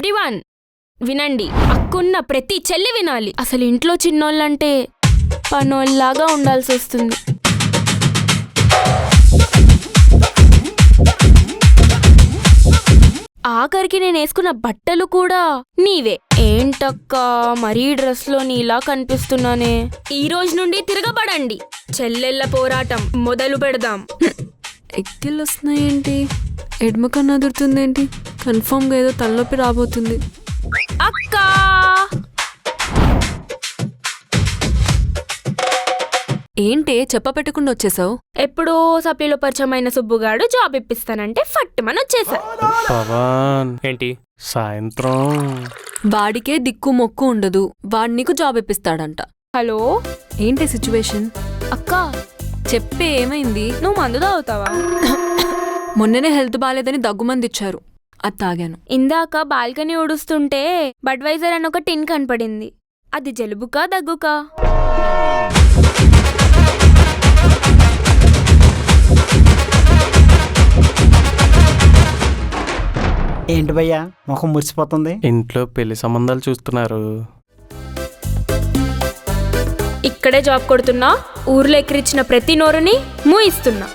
Everyone వినండి, అక్కున్న ప్రతి చెల్లి వినాలి. అసలు ఇంట్లో చిన్నోళ్ళంటే పనోళ్ళలాగా ఉండాల్సి వస్తుంది. ఆఖరికి నేను వేసుకున్న బట్టలు కూడా నీవే. ఏంటక్కా మరీ డ్రెస్లో నీలా కనిపిస్తున్నానే. ఈ రోజు నుండి తిరగబడండి, చెల్లెళ్ళ పోరాటం మొదలు పెడదాం. ఎక్కిళ్ళు వస్తున్నాయేంటి? ఎడమకన్నా అదురుతుందేంటి? కన్ఫర్మ్గా ఏదో తలనొప్పి రాబోతుంది. అక్కా ఏంటే చెప్పపెట్టకుండా వచ్చేసావు? ఎప్పుడో సప్లీలో పరిచయమైన సుబ్బుగాడు జాబ్ ఇప్పిస్తానంటే ఫట్టుమని వచ్చేసా. పవన్ ఏంటి సాయంత్రం వాడికే దిక్కు మొక్కు ఉండదు, వాడు నీకు జాబ్ ఇప్పిస్తాడంట. హలో ఏంటి సిచ్యువేషన్? అక్కా చెప్పే ఏమైంది? నువ్వు మందు తాగుతావా? మొన్ననే హెల్త్ బాగాలేదని దగ్గుమంది ఇచ్చారు, అది తాగాను. ఇందాక బాల్కనీ ఊడుస్తుంటే బడ్వైజర్ అని ఒక టిన్ కనపడింది. అది జలుబుకా దగ్గుకా? ఏంటి భయ్యా ముఖం మురిసిపోతుంది? ఇంట్లో పెళ్లి సంబంధాలు చూస్తున్నారు. ఇక్కడే జాబ్ కొడుతున్నా, ఊర్లో ఎక్కిరిచ్చిన ప్రతి నోరుని మూయిస్తున్నా.